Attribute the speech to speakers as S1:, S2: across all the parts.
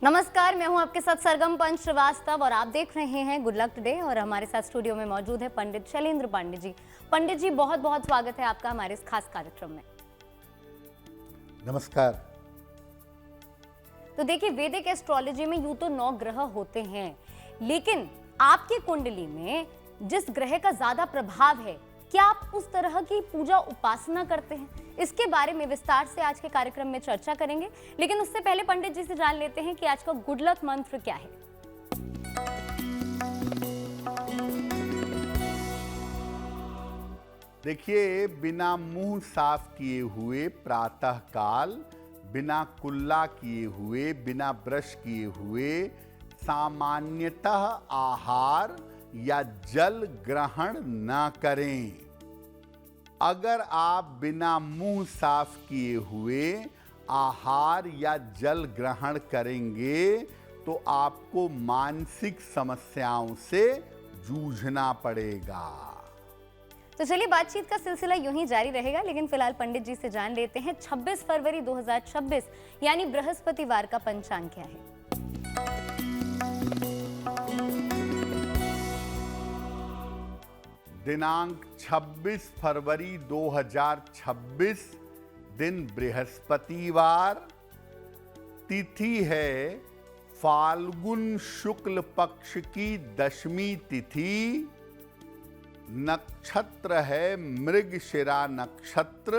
S1: नमस्कार, मैं हूं आपके साथ सरगम पंच श्रीवास्तव और आप देख रहे हैं गुड लक टुडे। और हमारे साथ स्टूडियो में मौजूद है पंडित शैलेंद्र पांडे जी। पंडित जी, बहुत बहुत स्वागत है आपका हमारे इस खास कार्यक्रम में।
S2: नमस्कार।
S1: तो देखिए, वैदिक एस्ट्रोलॉजी में यूं तो 9 ग्रह होते हैं, लेकिन आपकी कुंडली में जिस ग्रह का ज्यादा प्रभाव है, क्या आप उस तरह की पूजा उपासना करते हैं? इसके बारे में विस्तार से आज के कार्यक्रम में चर्चा करेंगे, लेकिन उससे पहले पंडित जी से जान लेते हैं कि आज का गुड लक मंत्र क्या है।
S2: देखिए, बिना मुंह साफ किए हुए प्रातः काल, बिना कुल्ला किए हुए, बिना ब्रश किए हुए सामान्यतः आहार या जल ग्रहण न करें। अगर आप बिना मुंह साफ किए हुए आहार या जल ग्रहण करेंगे तो आपको मानसिक समस्याओं से जूझना पड़ेगा।
S1: तो चलिए, बातचीत का सिलसिला यूं ही जारी रहेगा, लेकिन फिलहाल पंडित जी से जान लेते हैं 26 फरवरी 2026 यानी बृहस्पतिवार का पंचांग क्या है।
S2: दिनांक 26 फरवरी 2026, दिन बृहस्पतिवार, तिथि है फाल्गुन शुक्ल पक्ष की दशमी तिथि, नक्षत्र है मृगशिरा नक्षत्र,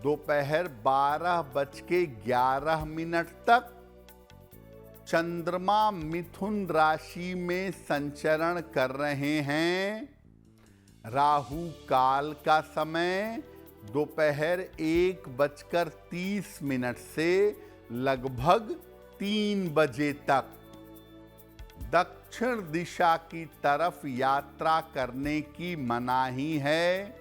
S2: दोपहर 12:11 तक। चंद्रमा मिथुन राशि में संचरण कर रहे हैं। राहु काल का समय दोपहर 1:30 से लगभग 3 बजे तक। दक्षिण दिशा की तरफ यात्रा करने की मनाही है,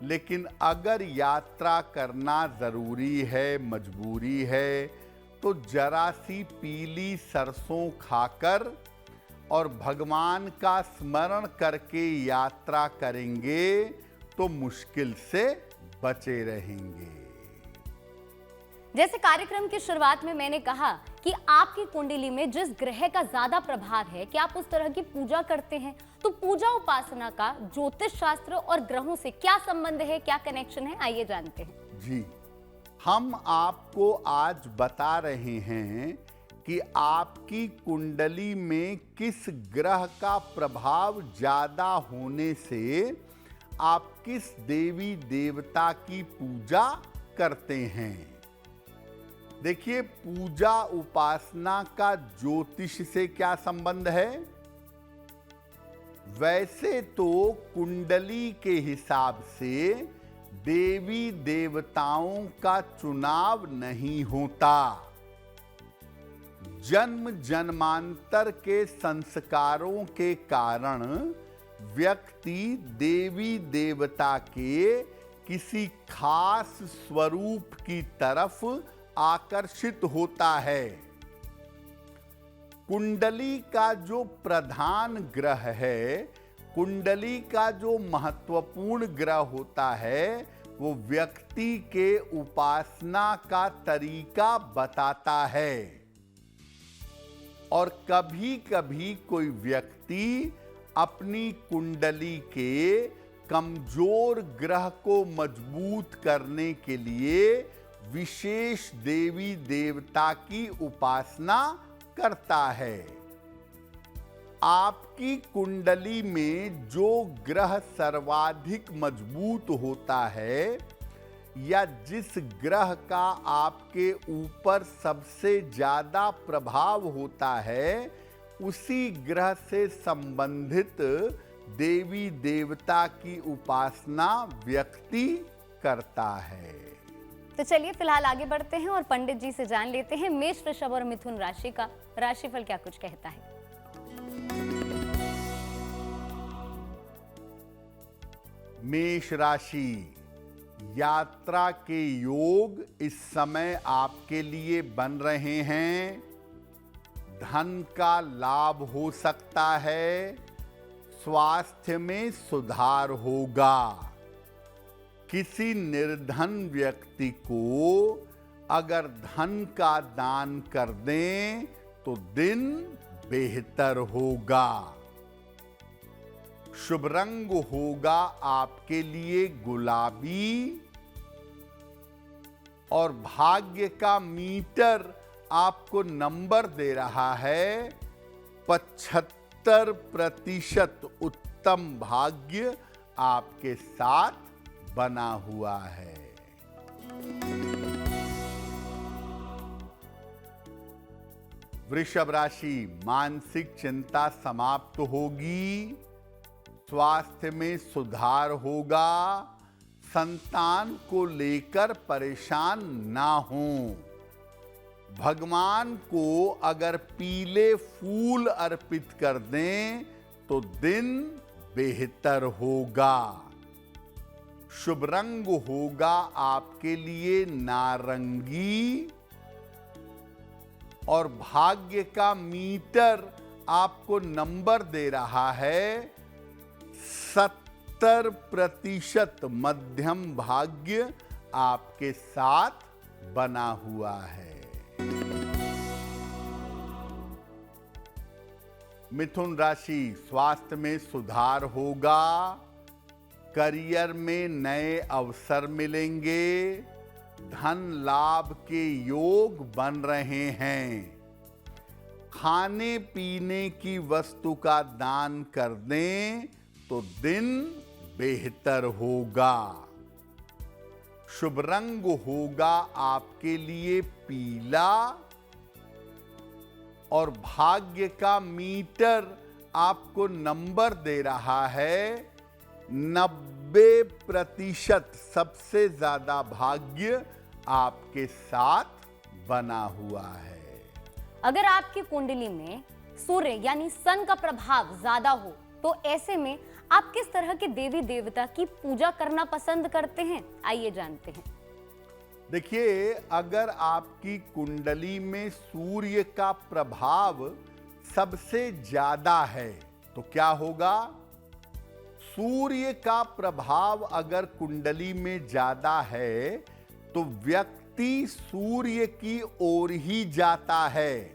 S2: लेकिन अगर यात्रा करना जरूरी है, मजबूरी है, तो जरा सी पीली सरसों खाकर और भगवान का स्मरण करके यात्रा करेंगे तो मुश्किल से बचे रहेंगे।
S1: जैसे कार्यक्रम की शुरुआत में मैंने कहा कि आपकी कुंडली में जिस ग्रह का ज्यादा प्रभाव है, क्या आप उस तरह की पूजा करते हैं? तो पूजा उपासना का ज्योतिष शास्त्र और ग्रहों से क्या संबंध है, क्या कनेक्शन है, आइए जानते हैं।
S2: जी, हम आपको आज बता रहे हैं कि आपकी कुंडली में किस ग्रह का प्रभाव ज्यादा होने से आप किस देवी देवता की पूजा करते हैं। देखिए, पूजा उपासना का ज्योतिष से क्या संबंध है? वैसे तो कुंडली के हिसाब से देवी देवताओं का चुनाव नहीं होता। जन्म जन्मांतर के संस्कारों के कारण व्यक्ति देवी देवता के किसी खास स्वरूप की तरफ आकर्षित होता है। कुंडली का जो प्रधान ग्रह है, कुंडली का जो महत्वपूर्ण ग्रह होता है, वो व्यक्ति के उपासना का तरीका बताता है। और कभी कभी कोई व्यक्ति अपनी कुंडली के कमजोर ग्रह को मजबूत करने के लिए विशेष देवी देवता की उपासना करता है। आपकी कुंडली में जो ग्रह सर्वाधिक मजबूत होता है या जिस ग्रह का आपके ऊपर सबसे ज्यादा प्रभाव होता है, उसी ग्रह से संबंधित देवी देवता की उपासना व्यक्ति करता है।
S1: तो चलिए, फिलहाल आगे बढ़ते हैं और पंडित जी से जान लेते हैं मेष, वृषभ और मिथुन राशि का राशिफल क्या कुछ कहता है।
S2: मेष राशि, यात्रा के योग इस समय आपके लिए बन रहे हैं। धन का लाभ हो सकता है। स्वास्थ्य में सुधार होगा। किसी निर्धन व्यक्ति को अगर धन का दान कर दें तो दिन बेहतर होगा। शुभ रंग होगा आपके लिए गुलाबी और भाग्य का मीटर आपको नंबर दे रहा है 75% उत्तम भाग्य आपके साथ बना हुआ है। वृषभ राशि, मानसिक चिंता समाप्त होगी, स्वास्थ्य में सुधार होगा, संतान को लेकर परेशान ना हों। भगवान को अगर पीले फूल अर्पित कर दें तो दिन बेहतर होगा। शुभ रंग होगा आपके लिए नारंगी और भाग्य का मीटर आपको नंबर दे रहा है 70% मध्यम भाग्य आपके साथ बना हुआ है। मिथुन राशि, स्वास्थ्य में सुधार होगा, करियर में नए अवसर मिलेंगे, धन लाभ के योग बन रहे हैं। खाने पीने की वस्तु का दान कर दें तो दिन बेहतर होगा। शुभ रंग होगा आपके लिए पीला और भाग्य का मीटर आपको नंबर दे रहा है 90%। सबसे ज्यादा भाग्य आपके साथ बना हुआ है।
S1: अगर आपकी कुंडली में सूर्य यानी सन का प्रभाव ज्यादा हो तो ऐसे में आप किस तरह के देवी देवता की पूजा करना पसंद करते हैं, आइए जानते हैं।
S2: देखिए, अगर आपकी कुंडली में सूर्य का प्रभाव सबसे ज्यादा है तो क्या होगा? सूर्य का प्रभाव अगर कुंडली में ज्यादा है तो व्यक्ति सूर्य की ओर ही जाता है।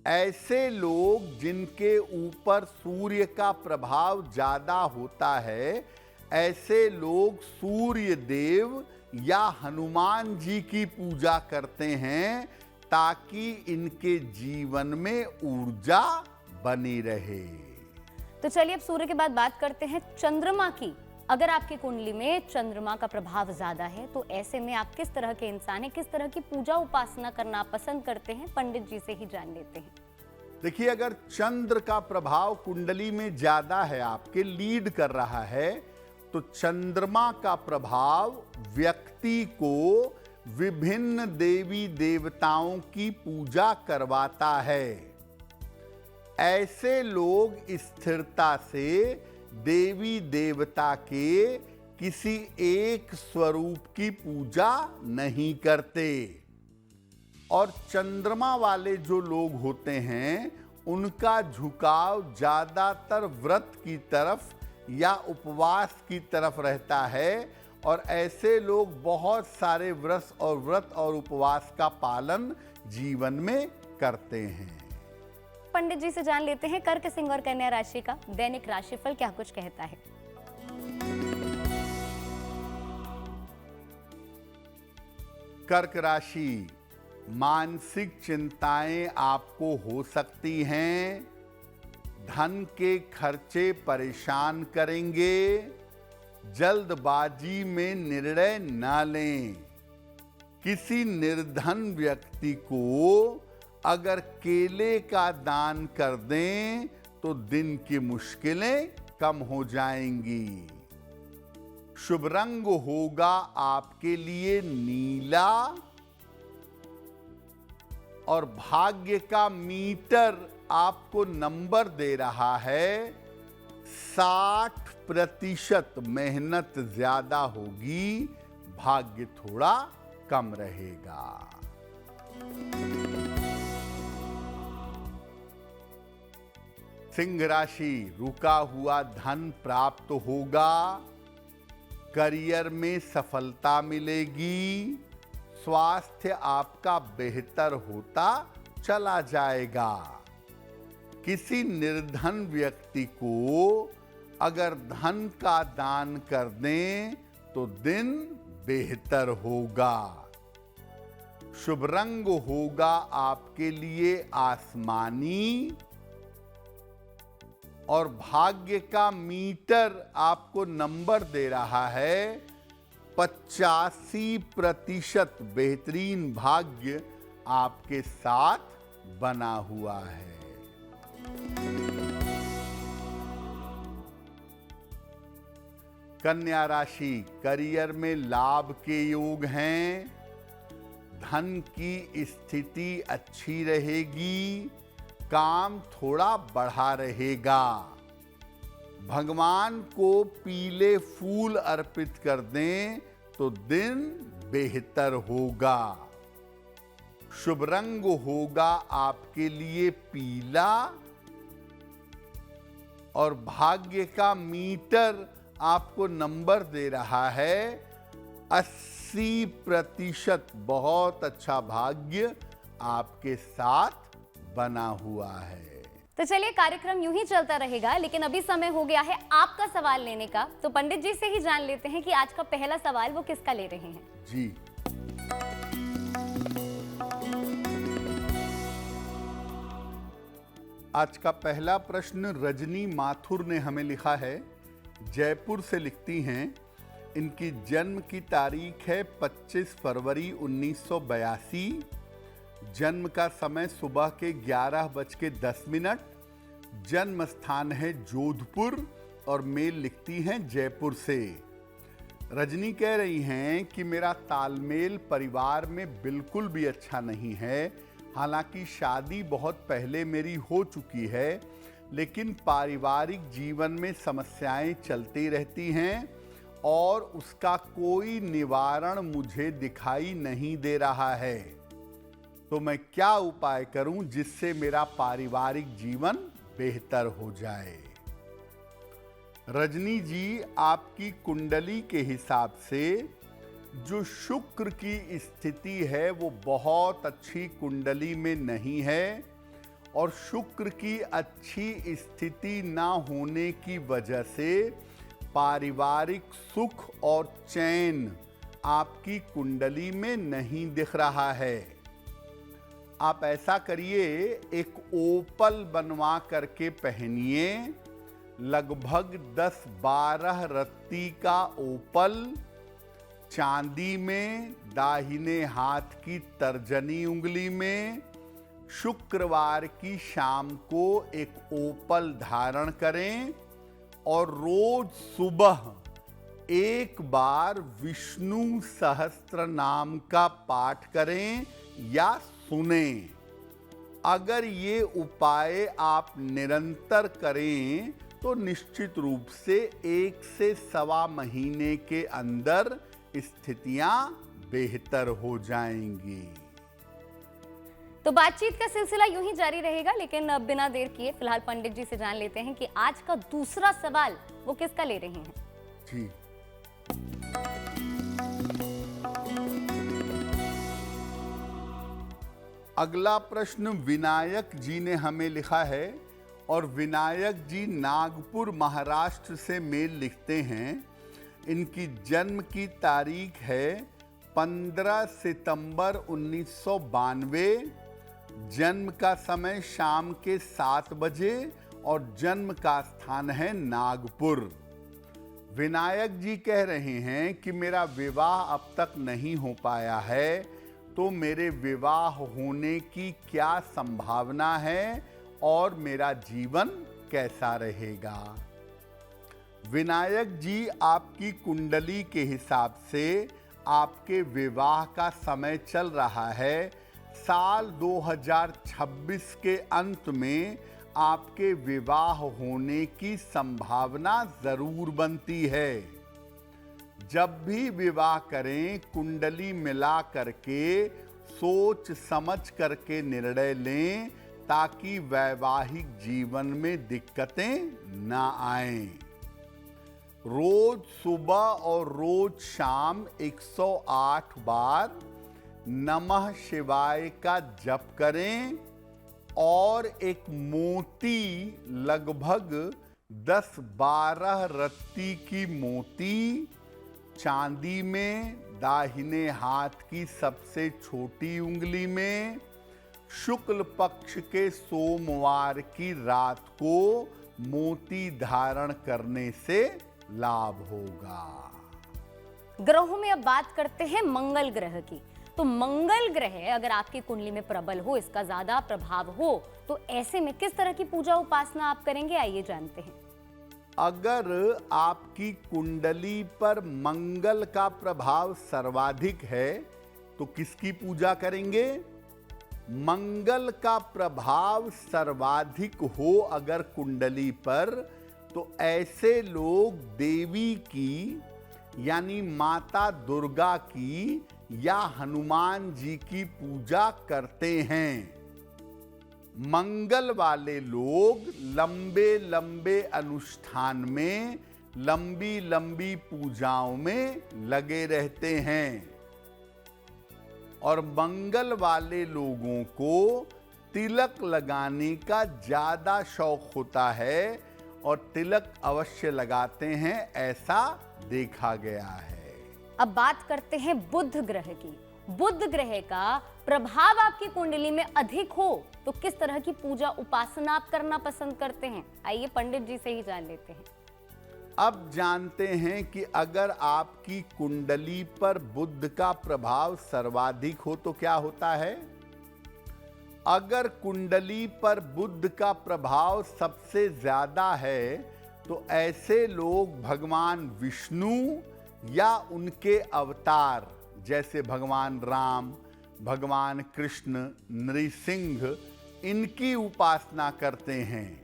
S2: ऐसे लोग जिनके ऊपर सूर्य का प्रभाव ज्यादा होता है, ऐसे लोग सूर्य देव या हनुमान जी की पूजा करते हैं ताकि इनके जीवन में ऊर्जा बनी रहे।
S1: तो चलिए अब सूर्य के बाद बात करते हैं चंद्रमा की। अगर आपकी कुंडली में चंद्रमा का प्रभाव ज्यादा है तो ऐसे में आप किस तरह के इंसान हैं, किस तरह की पूजा उपासना करना पसंद करते हैं, पंडित जी से ही जान लेते हैं।
S2: देखिए, अगर चंद्र का प्रभाव कुंडली में ज्यादा है, आपके लीड कर रहा है, तो चंद्रमा का प्रभाव व्यक्ति को विभिन्न देवी देवताओं की पूजा करवाता है। ऐसे लोग स्थिरता से देवी देवता के किसी एक स्वरूप की पूजा नहीं करते। और चंद्रमा वाले जो लोग होते हैं उनका झुकाव ज्यादातर व्रत की तरफ या उपवास की तरफ रहता है और ऐसे लोग बहुत सारे व्रत और उपवास का पालन जीवन में करते हैं।
S1: पंडित जी से जान लेते हैं कर्क, सिंह और कन्या राशि का दैनिक राशिफल क्या कुछ कहता है।
S2: कर्क राशि, मानसिक चिंताएं आपको हो सकती हैं, धन के खर्चे परेशान करेंगे, जल्दबाजी में निर्णय न लें। किसी निर्धन व्यक्ति को अगर केले का दान कर दें तो दिन की मुश्किलें कम हो जाएंगी। शुभ रंग होगा आपके लिए नीला और भाग्य का मीटर आपको नंबर दे रहा है 60%। मेहनत ज्यादा होगी, भाग्य थोड़ा कम रहेगा। सिंह राशि, रुका हुआ धन प्राप्त होगा, करियर में सफलता मिलेगी, स्वास्थ्य आपका बेहतर होता चला जाएगा। किसी निर्धन व्यक्ति को अगर धन का दान कर दें तो दिन बेहतर होगा। शुभ रंग होगा आपके लिए आसमानी और भाग्य का मीटर आपको नंबर दे रहा है 85% बेहतरीन भाग्य आपके साथ बना हुआ है। कन्या राशि, करियर में लाभ के योग हैं। धन की स्थिति अच्छी रहेगी। काम थोड़ा बढ़ा रहेगा। भगवान को पीले फूल अर्पित कर दें तो दिन बेहतर होगा। शुभ रंग होगा आपके लिए पीला और भाग्य का मीटर आपको नंबर दे रहा है 80%। बहुत अच्छा भाग्य आपके साथ बना हुआ है।
S1: तो चलिए, कार्यक्रम यूं ही चलता रहेगा, लेकिन अभी समय हो गया है आपका सवाल लेने का। तो पंडित जी से ही जान लेते हैं कि आज का पहला सवाल वो किसका ले रहे हैं।
S2: जी, आज का पहला प्रश्न रजनी माथुर ने हमें लिखा है। जयपुर से लिखती हैं। इनकी जन्म की तारीख है 25 फरवरी 1982। जन्म का समय सुबह के 11:10। जन्म स्थान है जोधपुर और मेल लिखती हैं जयपुर से। रजनी कह रही हैं कि मेरा तालमेल परिवार में बिल्कुल भी अच्छा नहीं है। हालांकि शादी बहुत पहले मेरी हो चुकी है, लेकिन पारिवारिक जीवन में समस्याएं चलती रहती हैं और उसका कोई निवारण मुझे दिखाई नहीं दे रहा है। तो मैं क्या उपाय करूं जिससे मेरा पारिवारिक जीवन बेहतर हो जाए। रजनी जी, आपकी कुंडली के हिसाब से जो शुक्र की स्थिति है वो बहुत अच्छी कुंडली में नहीं है और शुक्र की अच्छी स्थिति ना होने की वजह से पारिवारिक सुख और चैन आपकी कुंडली में नहीं दिख रहा है। आप ऐसा करिए, एक ओपल बनवा करके पहनिए। लगभग 10-12 रत्ती का ओपल चांदी में, दाहिने हाथ की तर्जनी उंगली में। शुक्रवार की शाम को एक ओपल धारण करें और रोज सुबह एक बार विष्णु सहस्त्र नाम का पाठ करें या सुनें। अगर ये उपाय आप निरंतर करें तो निश्चित रूप से 1 से सवा महीने के अंदर स्थितियां बेहतर हो जाएंगी।
S1: तो बातचीत का सिलसिला यूं ही जारी रहेगा, लेकिन अब बिना देर किए फिलहाल पंडित जी से जान लेते हैं कि आज का दूसरा सवाल वो किसका ले रहे हैं।
S2: जी, अगला प्रश्न विनायक जी ने हमें लिखा है और विनायक जी नागपुर महाराष्ट्र से मेल लिखते हैं। इनकी जन्म की तारीख है 15 सितंबर 1992। जन्म का समय शाम के 7 बजे और जन्म का स्थान है नागपुर। विनायक जी कह रहे हैं कि मेरा विवाह अब तक नहीं हो पाया है, तो मेरे विवाह होने की क्या संभावना है और मेरा जीवन कैसा रहेगा। विनायक जी, आपकी कुंडली के हिसाब से आपके विवाह का समय चल रहा है। साल 2026 के अंत में आपके विवाह होने की संभावना जरूर बनती है। जब भी विवाह करें, कुंडली मिला करके सोच समझ करके निर्णय लें ताकि वैवाहिक जीवन में दिक्कतें ना आएं। रोज सुबह और रोज शाम 108 बार नमः शिवाय का जप करें और एक मोती लगभग 10-12 रत्ती की मोती चांदी में दाहिने हाथ की सबसे छोटी उंगली में शुक्ल पक्ष के सोमवार की रात को मोती धारण करने से लाभ होगा।
S1: ग्रहों में अब बात करते हैं मंगल ग्रह की। तो मंगल ग्रह अगर आपकी कुंडली में प्रबल हो, इसका ज्यादा प्रभाव हो, तो ऐसे में किस तरह की पूजा उपासना आप करेंगे, आइए जानते हैं।
S2: अगर आपकी कुंडली पर मंगल का प्रभाव सर्वाधिक है तो किसकी पूजा करेंगे? मंगल का प्रभाव सर्वाधिक हो अगर कुंडली पर, तो ऐसे लोग देवी की यानी माता दुर्गा की या हनुमान जी की पूजा करते हैं। मंगल वाले लोग लंबे लंबे अनुष्ठान में, लंबी लंबी पूजाओं में लगे रहते हैं और मंगल वाले लोगों को तिलक लगाने का ज्यादा शौक होता है और तिलक अवश्य लगाते हैं, ऐसा देखा गया है।
S1: अब बात करते हैं बुध ग्रह की। बुध ग्रह का प्रभाव आपकी कुंडली में अधिक हो तो किस तरह की पूजा उपासना आप करना पसंद करते हैं, आइए पंडित जी से ही जान लेते हैं।
S2: अब जानते हैं कि अगर आपकी कुंडली पर बुध का प्रभाव सर्वाधिक हो तो क्या होता है। अगर कुंडली पर बुध का प्रभाव सबसे ज्यादा है तो ऐसे लोग भगवान विष्णु या उनके अवतार जैसे भगवान राम, भगवान कृष्ण, नृसिंह, इनकी उपासना करते हैं।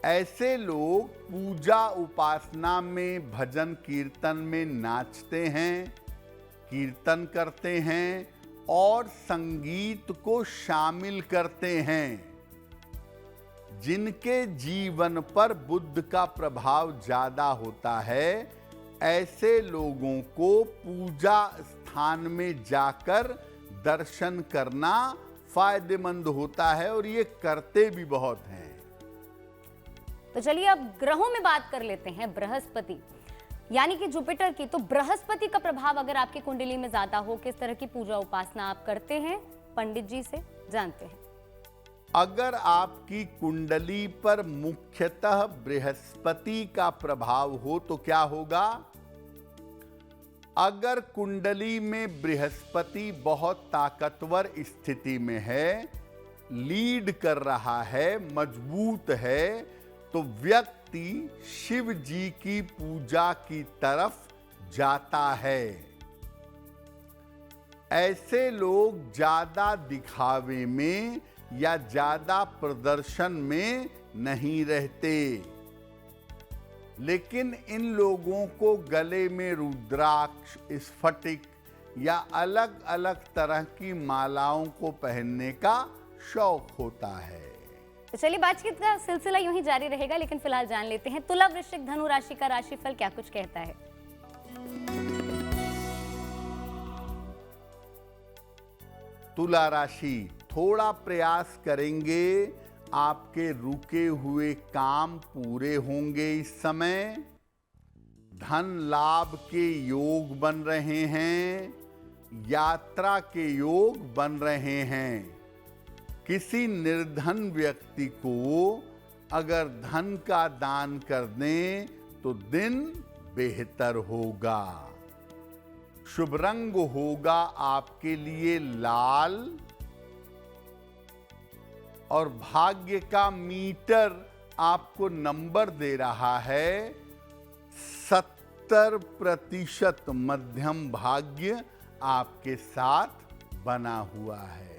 S2: ऐसे लोग पूजा उपासना में, भजन कीर्तन में नाचते हैं, कीर्तन करते हैं और संगीत को शामिल करते हैं। जिनके जीवन पर बुध का प्रभाव ज्यादा होता है, ऐसे लोगों को पूजा स्थान में जाकर दर्शन करना फायदेमंद होता है और ये करते भी बहुत हैं।
S1: तो चलिए अब ग्रहों में बात कर लेते हैं। बृहस्पति यानी कि जुपिटर की। तो बृहस्पति का प्रभाव अगर आपकी कुंडली में ज्यादा हो, किस तरह की पूजा उपासना आप करते हैं, पंडित जी से जानते हैं।
S2: अगर आपकी कुंडली पर मुख्यतः बृहस्पति का प्रभाव हो तो क्या होगा? अगर कुंडली में बृहस्पति बहुत ताकतवर स्थिति में है, लीड कर रहा है, मजबूत है, तो व्यक्ति शिव जी की पूजा की तरफ जाता है। ऐसे लोग ज्यादा दिखावे में या ज्यादा प्रदर्शन में नहीं रहते, लेकिन इन लोगों को गले में रुद्राक्ष, स्फटिक या अलग अलग तरह की मालाओं को पहनने का शौक होता है।
S1: तो चलिए बातचीत का सिलसिला यूं ही जारी रहेगा, लेकिन फिलहाल जान लेते हैं तुला, वृश्चिक, धनु राशि का राशिफल क्या कुछ कहता है।
S2: तुला राशि, थोड़ा प्रयास करेंगे, आपके रुके हुए काम पूरे होंगे। इस समय धन लाभ के योग बन रहे हैं, यात्रा के योग बन रहे हैं। किसी निर्धन व्यक्ति को अगर धन का दान कर दें तो दिन बेहतर होगा। शुभ रंग होगा आपके लिए लाल और भाग्य का मीटर आपको नंबर दे रहा है 70% मध्यम भाग्य आपके साथ बना हुआ है।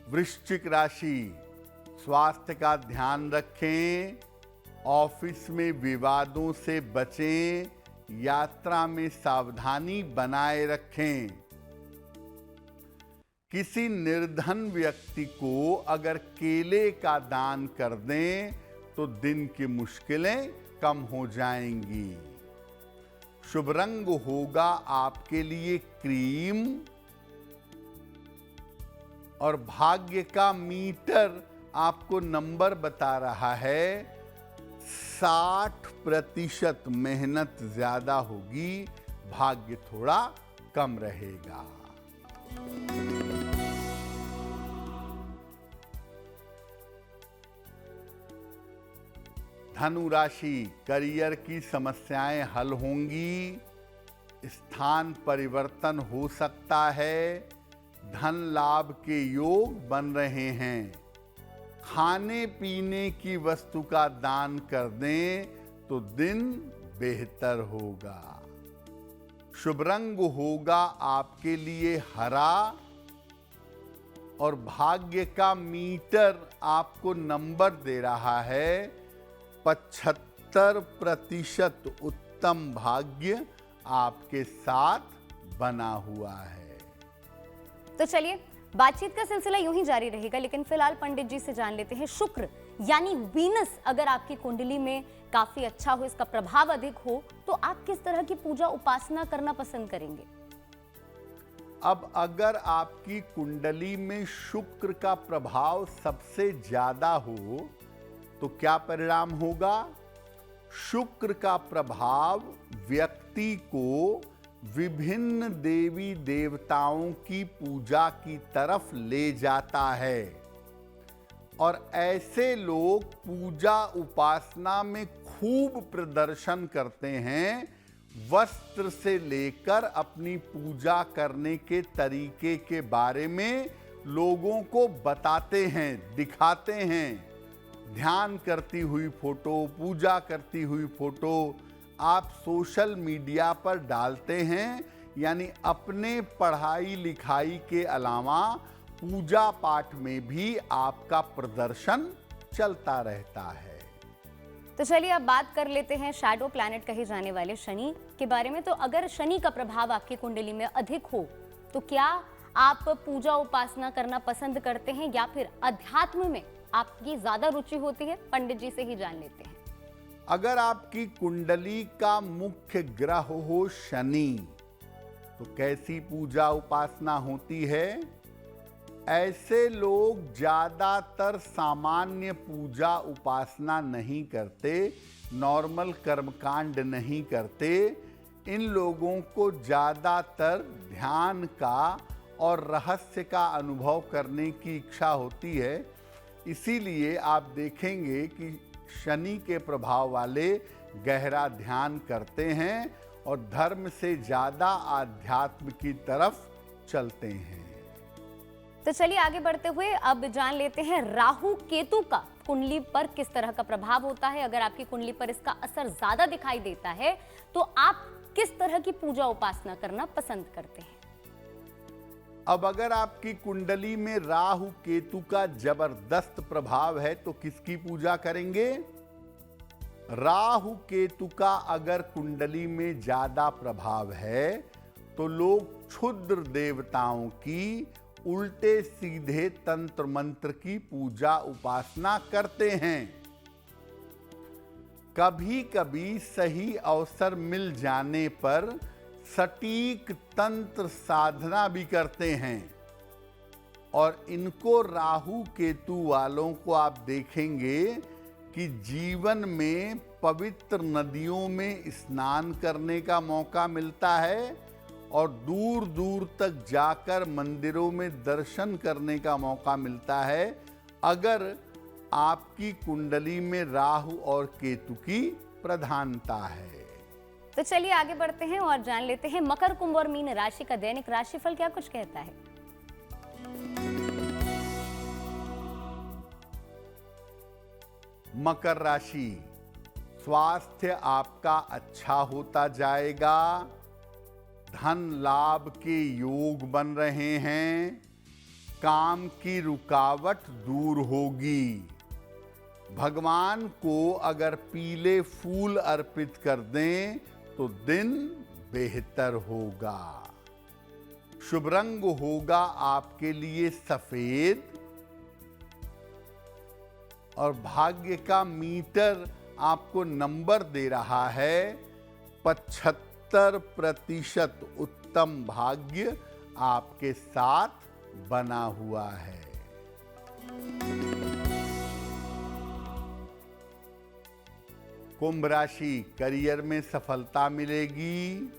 S2: वृश्चिक राशि, स्वास्थ्य का ध्यान रखें, ऑफिस में विवादों से बचें, यात्रा में सावधानी बनाए रखें। किसी निर्धन व्यक्ति को अगर केले का दान कर दें तो दिन की मुश्किलें कम हो जाएंगी। शुभ रंग होगा आपके लिए क्रीम और भाग्य का मीटर आपको नंबर बता रहा है 60% मेहनत ज्यादा होगी, भाग्य थोड़ा कम रहेगा। धनु राशि, करियर की समस्याएं हल होंगी, स्थान परिवर्तन हो सकता है, धन लाभ के योग बन रहे हैं। खाने पीने की वस्तु का दान कर दें तो दिन बेहतर होगा। शुभ रंग होगा आपके लिए हरा और भाग्य का मीटर आपको नंबर दे रहा है 75% उत्तम भाग्य आपके साथ बना हुआ है।
S1: तो चलिए, बातचीत का सिलसिला यूं ही जारी रहेगा, लेकिन फिलहाल पंडित जी से जान लेते हैं शुक्र यानी वीनस अगर आपकी कुंडली में काफी अच्छा हो, इसका प्रभाव अधिक हो, तो आप किस तरह की पूजा उपासना करना पसंद करेंगे?
S2: अब अगर आपकी कुंडली में शुक्र का प्रभाव सबसे ज्यादा हो तो क्या परिणाम होगा? शुक्र का प्रभाव व्यक्ति को विभिन्न देवी देवताओं की पूजा की तरफ ले जाता है और ऐसे लोग पूजा उपासना में खूब प्रदर्शन करते हैं। वस्त्र से लेकर अपनी पूजा करने के तरीके के बारे में लोगों को बताते हैं, दिखाते हैं। ध्यान करती हुई फोटो, पूजा करती हुई फोटो आप सोशल मीडिया पर डालते हैं, यानी अपने पढ़ाई लिखाई के अलावा पूजा पाठ में भी आपका प्रदर्शन चलता रहता है।
S1: तो चलिए अब बात कर लेते हैं शैडो प्लैनेट कहे जाने वाले शनि के बारे में। तो अगर शनि का प्रभाव आपकी कुंडली में अधिक हो तो क्या आप पूजा उपासना करना पसंद करते हैं या फिर अध्यात्म में आपकी ज्यादा रुचि होती है? पंडित जी से ही जान लेते हैं।
S2: अगर आपकी कुंडली का मुख्य ग्रह हो शनि तो कैसी पूजा उपासना होती है? ऐसे लोग ज्यादातर सामान्य पूजा उपासना नहीं करते, नॉर्मल कर्मकांड नहीं करते। इन लोगों को ज्यादातर ध्यान का और रहस्य का अनुभव करने की इच्छा होती है। इसीलिए आप देखेंगे कि शनि के प्रभाव वाले गहरा ध्यान करते हैं और धर्म से ज्यादा आध्यात्म की तरफ चलते हैं।
S1: तो चलिए आगे बढ़ते हुए अब जान लेते हैं राहु केतु का कुंडली पर किस तरह का प्रभाव होता है। अगर आपकी कुंडली पर इसका असर ज्यादा दिखाई देता है तो आप किस तरह की पूजा उपासना करना पसंद करते हैं?
S2: अब अगर आपकी कुंडली में राहु केतु का जबरदस्त प्रभाव है तो किसकी पूजा करेंगे? राहु केतु का अगर कुंडली में ज्यादा प्रभाव है तो लोग क्षुद्र देवताओं की, उल्टे सीधे तंत्र मंत्र की पूजा उपासना करते हैं। कभी कभी सही अवसर मिल जाने पर सटीक तंत्र साधना भी करते हैं और इनको राहु केतु वालों को आप देखेंगे कि जीवन में पवित्र नदियों में स्नान करने का मौका मिलता है और दूर दूर तक जाकर मंदिरों में दर्शन करने का मौका मिलता है अगर आपकी कुंडली में राहु और केतु की प्रधानता है।
S1: तो चलिए आगे बढ़ते हैं और जान लेते हैं मकर, कुंभ और मीन राशि का दैनिक राशिफल क्या कुछ कहता है।
S2: मकर राशि, स्वास्थ्य आपका अच्छा होता जाएगा, धन लाभ के योग बन रहे हैं, काम की रुकावट दूर होगी। भगवान को अगर पीले फूल अर्पित कर दें तो दिन बेहतर होगा। शुभ रंग होगा आपके लिए सफेद और भाग्य का मीटर आपको नंबर दे रहा है 75% उत्तम भाग्य आपके साथ बना हुआ है। कुंभ राशि, करियर में सफलता मिलेगी,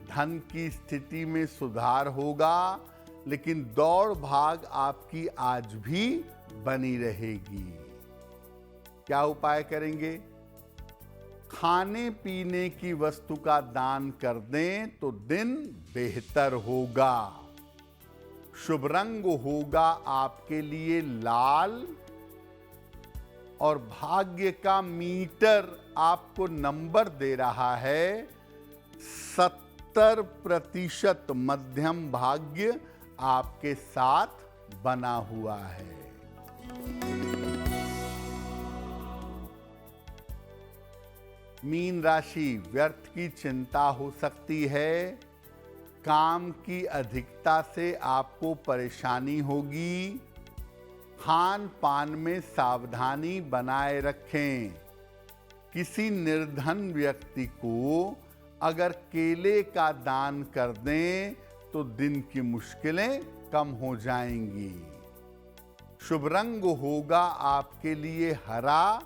S2: धन की स्थिति में सुधार होगा, लेकिन दौड़ भाग आपकी आज भी बनी रहेगी। क्या उपाय करेंगे? खाने पीने की वस्तु का दान कर दें तो दिन बेहतर होगा। शुभ रंग होगा आपके लिए लाल, और भाग्य का मीटर आपको नंबर दे रहा है 70% मध्यम भाग्य आपके साथ बना हुआ है। मीन राशि, व्यर्थ की चिंता हो सकती है, काम की अधिकता से आपको परेशानी होगी, खान पान में सावधानी बनाए रखें। किसी निर्धन व्यक्ति को अगर केले का दान कर दें तो दिन की मुश्किलें कम हो जाएंगी। शुभ रंग होगा आपके लिए हरा,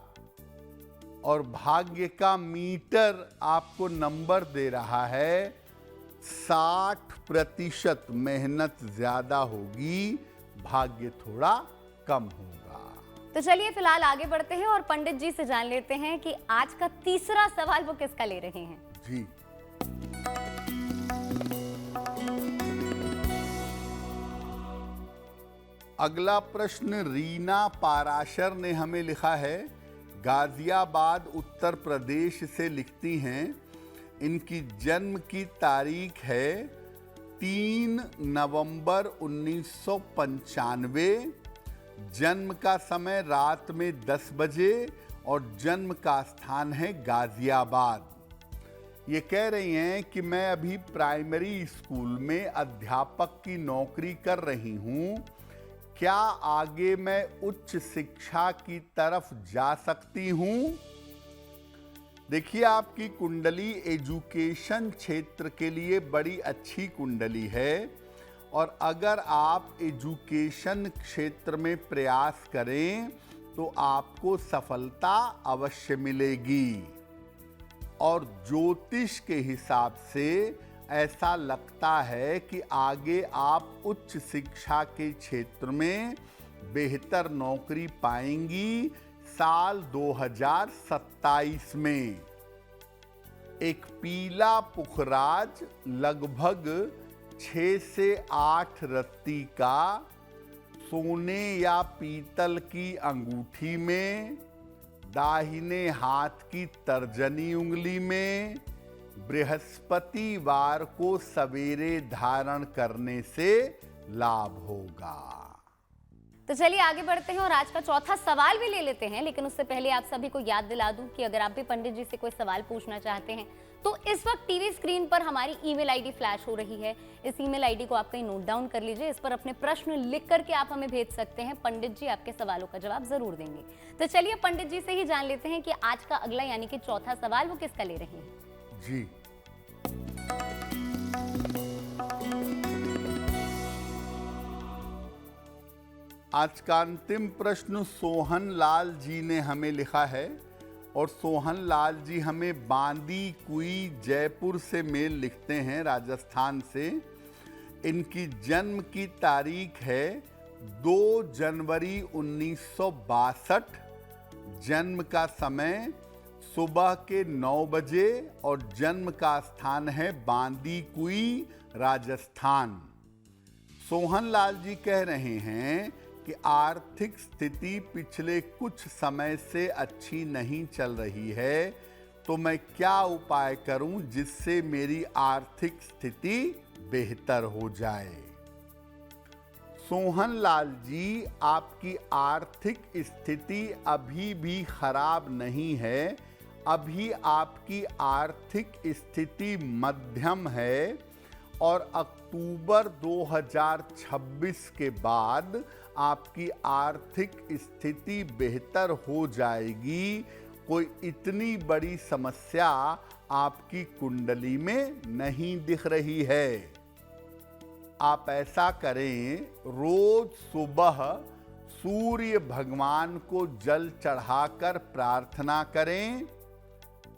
S2: और भाग्य का मीटर आपको नंबर दे रहा है 60%। मेहनत ज्यादा होगी, भाग्य थोड़ा कम होगा।
S1: तो चलिए फिलहाल आगे बढ़ते हैं और पंडित जी से जान लेते हैं कि आज का तीसरा सवाल वो किसका ले रहे हैं।
S2: जी, अगला प्रश्न रीना पाराशर ने हमें लिखा है। गाजियाबाद उत्तर प्रदेश से लिखती हैं। इनकी जन्म की तारीख है 3 नवंबर 1995। जन्म का समय रात में 10 बजे और जन्म का स्थान है गाजियाबाद। ये कह रही हैं कि मैं अभी प्राइमरी स्कूल में अध्यापक की नौकरी कर रही हूँ। क्या आगे मैं उच्च शिक्षा की तरफ जा सकती हूँ? देखिए, आपकी कुंडली एजुकेशन क्षेत्र के लिए बड़ी अच्छी कुंडली है, और अगर आप एजुकेशन क्षेत्र में प्रयास करें तो आपको सफलता अवश्य मिलेगी। और ज्योतिष के हिसाब से ऐसा लगता है कि आगे आप उच्च शिक्षा के क्षेत्र में बेहतर नौकरी पाएंगी। साल 2027 में एक पीला पुखराज लगभग 6 से 8 रत्ती का सोने या पीतल की अंगूठी में, दाहिने हाथ की तर्जनी उंगली में, बृहस्पतिवार को सवेरे धारण करने से लाभ होगा।
S1: तो चलिए आगे बढ़ते हैं और आज का चौथा सवाल भी ले लेते हैं, लेकिन उससे पहले आप सभी को याद दिला दूं कि अगर आप भी पंडित जी से कोई सवाल पूछना चाहते हैं तो इस वक्त टीवी स्क्रीन पर हमारी ईमेल आईडी फ्लैश हो रही है। इस ईमेल आईडी को आप कहीं नोट डाउन कर लीजिए। इस पर अपने प्रश्न लिख करके आप हमें भेज सकते हैं। पंडित जी आपके सवालों का जवाब जरूर देंगे। तो चलिए पंडित जी से ही जान लेते हैं कि आज का अगला यानी कि चौथा सवाल वो किसका ले रहे हैं।
S2: जी, आज का अंतिम प्रश्न सोहन लाल जी ने हमें लिखा है, और सोहन लाल जी हमें बांदी कुई जयपुर से मेल लिखते हैं, राजस्थान से। इनकी जन्म की तारीख है 2 जनवरी 1962। जन्म का समय सुबह के 9 बजे और जन्म का स्थान है बांदी कुई, राजस्थान। सोहन लाल जी कह रहे हैं कि आर्थिक स्थिति पिछले कुछ समय से अच्छी नहीं चल रही है, तो मैं क्या उपाय करूं जिससे मेरी आर्थिक स्थिति बेहतर हो जाए। सोहन लाल जी, आपकी आर्थिक स्थिति अभी भी खराब नहीं है। अभी आपकी आर्थिक स्थिति मध्यम है, और अक्टूबर 2026 के बाद आपकी आर्थिक स्थिति बेहतर हो जाएगी। कोई इतनी बड़ी समस्या आपकी कुंडली में नहीं दिख रही है। आप ऐसा करें, रोज सुबह सूर्य भगवान को जल चढ़ाकर प्रार्थना करें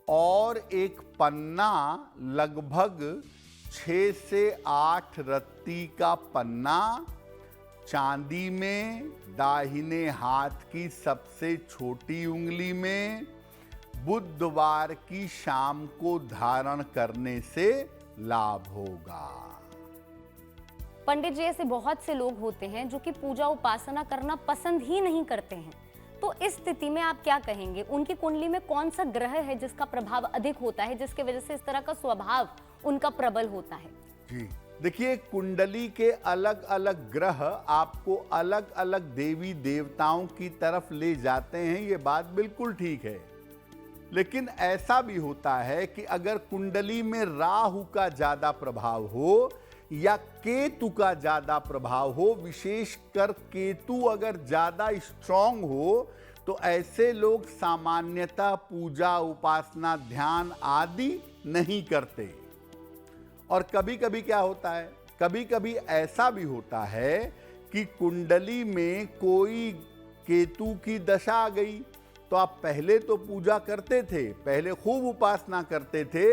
S2: और एक पन्ना, लगभग 6 से 8 रत्ती का पन्ना, चांदी में, दाहिने हाथ की सबसे छोटी उंगली में, बुधवार की शाम को धारण करने से लाभ होगा।
S1: पंडित जी, ऐसे बहुत से लोग होते हैं जो कि पूजा उपासना करना पसंद ही नहीं करते हैं, तो इस स्थिति में आप क्या कहेंगे? उनकी कुंडली में कौन सा ग्रह है जिसका प्रभाव अधिक होता है, जिसके वजह से इस तरह का स्वभाव उनका प्रबल होता है?
S2: जी देखिए, कुंडली के अलग अलग ग्रह आपको अलग अलग देवी देवताओं की तरफ ले जाते हैं, ये बात बिल्कुल ठीक है। लेकिन ऐसा भी होता है कि अगर कुंडली में राहु का ज्यादा प्रभाव हो या केतु का ज्यादा प्रभाव हो, विशेषकर केतु अगर ज्यादा स्ट्रांग हो, तो ऐसे लोग सामान्यतः पूजा उपासना ध्यान आदि नहीं करते। और कभी कभी क्या होता है, कभी कभी ऐसा भी होता है कि कुंडली में कोई केतु की दशा आ गई, तो आप पहले तो पूजा करते थे, पहले खूब उपासना करते थे,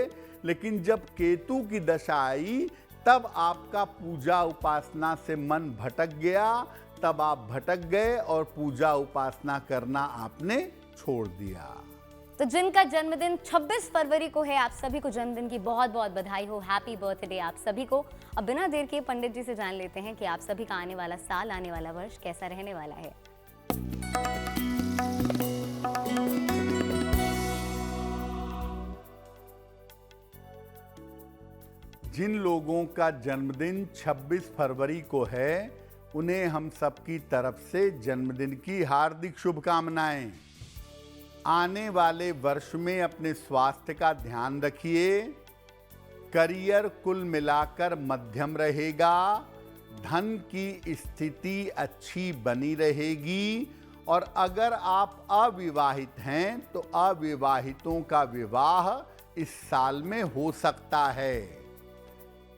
S2: लेकिन जब केतु की दशा आई तब आपका पूजा उपासना से मन भटक गया, तब आप भटक गए और पूजा उपासना करना आपने छोड़ दिया।
S1: तो जिनका जन्मदिन 26 फरवरी को है, आप सभी को जन्मदिन की बहुत बहुत बधाई हो, हैप्पी बर्थडे आप सभी को। अब बिना देर के पंडित जी से जान लेते हैं कि आप सभी का आने वाला साल, आने वाला वर्ष कैसा रहने वाला है।
S2: जिन लोगों का जन्मदिन 26 फरवरी को है, उन्हें हम सबकी तरफ से जन्मदिन की हार्दिक शुभकामनाएं। आने वाले वर्ष में अपने स्वास्थ्य का ध्यान रखिए। करियर कुल मिलाकर मध्यम रहेगा, धन की स्थिति अच्छी बनी रहेगी, और अगर आप अविवाहित हैं तो अविवाहितों का विवाह इस साल में हो सकता है।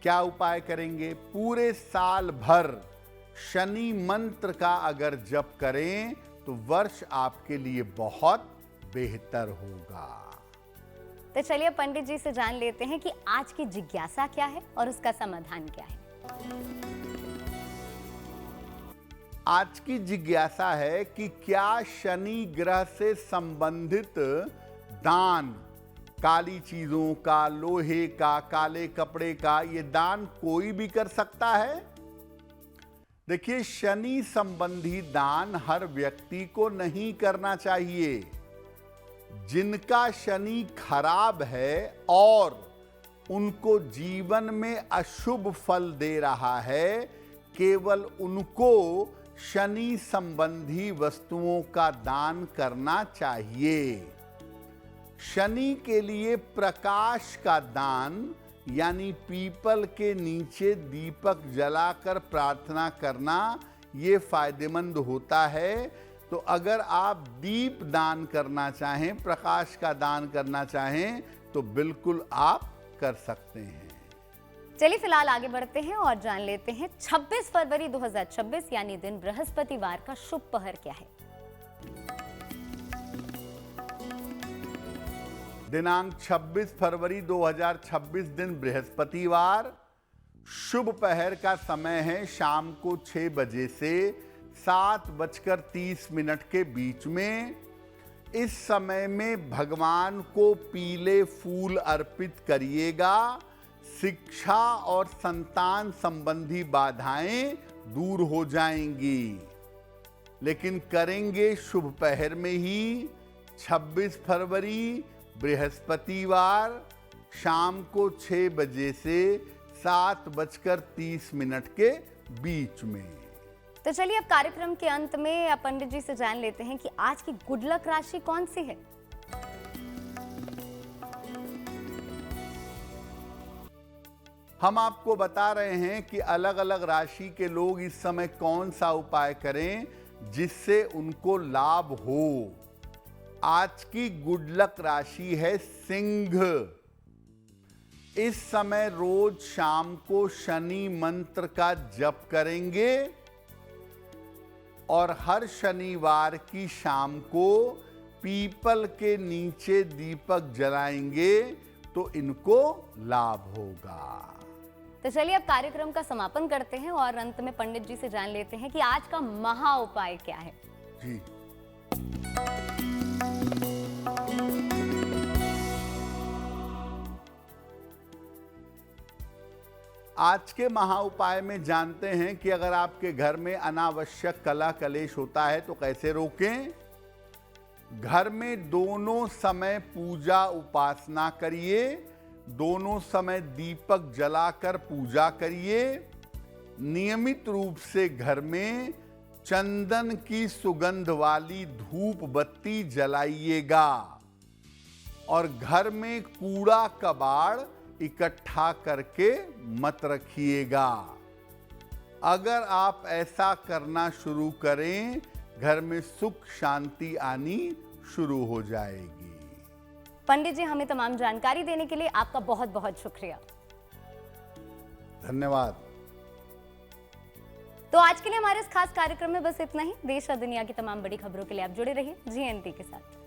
S2: क्या उपाय करेंगे? पूरे साल भर शनि मंत्र का अगर जप करें तो वर्ष आपके लिए बहुत बेहतर होगा।
S1: तो चलिए पंडित जी से जान लेते हैं कि आज की जिज्ञासा क्या है और उसका समाधान क्या है।
S2: आज की जिज्ञासा है कि क्या शनि ग्रह से संबंधित दान, काली चीजों का, लोहे का, काले कपड़े का, ये दान कोई भी कर सकता है? देखिए, शनि संबंधी दान हर व्यक्ति को नहीं करना चाहिए। जिनका शनि खराब है और उनको जीवन में अशुभ फल दे रहा है, केवल उनको शनि संबंधी वस्तुओं का दान करना चाहिए। शनि के लिए प्रकाश का दान, यानी पीपल के नीचे दीपक जलाकर प्रार्थना करना, ये फायदेमंद होता है। तो अगर आप दीप दान करना चाहें, प्रकाश का दान करना चाहें, तो बिल्कुल आप कर सकते हैं।
S1: चलिए फिलहाल आगे बढ़ते हैं और जान लेते हैं 26 फरवरी 2026 यानी दिन बृहस्पतिवार का शुभ पहर क्या है।
S2: दिनांक 26 फरवरी 2026 दिन बृहस्पतिवार, शुभ पहर का समय है शाम को 6 बजे से 7:30 के बीच में। इस समय में भगवान को पीले फूल अर्पित करिएगा। शिक्षा और संतान संबंधी बाधाएं दूर हो जाएंगी, लेकिन करेंगे शुभ पहर में ही। 26 फरवरी बृहस्पतिवार शाम को 6 बजे से 7:30 के बीच में।
S1: तो चलिए अब कार्यक्रम के अंत में पंडित जी से जान लेते हैं कि आज की गुड लक राशि कौन सी है।
S2: हम आपको बता रहे हैं कि अलग अलग राशि के लोग इस समय कौन सा उपाय करें जिससे उनको लाभ हो। आज की गुड लक राशि है सिंह। इस समय रोज शाम को शनि मंत्र का जप करेंगे और हर शनिवार की शाम को पीपल के नीचे दीपक जलाएंगे तो इनको लाभ होगा।
S1: तो चलिए अब कार्यक्रम का समापन करते हैं और अंत में पंडित जी से जान लेते हैं कि आज का महा उपाय क्या है।
S2: जी, आज के महा उपाय में जानते हैं कि अगर आपके घर में अनावश्यक कलह कलेश होता है तो कैसे रोकें। घर में दोनों समय पूजा उपासना करिए, दोनों समय दीपक जलाकर पूजा करिए। नियमित रूप से घर में चंदन की सुगंध वाली धूप बत्ती जलाइएगा और घर में कूड़ा कबाड़ इकट्ठा करके मत रखिएगा। अगर आप ऐसा करना शुरू करें, घर में सुख शांति आनी शुरू हो जाएगी।
S1: पंडित जी, हमें तमाम जानकारी देने के लिए आपका बहुत बहुत शुक्रिया।
S2: धन्यवाद।
S1: तो आज के लिए हमारे इस खास कार्यक्रम में बस इतना ही। देश और दुनिया की तमाम बड़ी खबरों के लिए आप जुड़े रहिए GNT के साथ।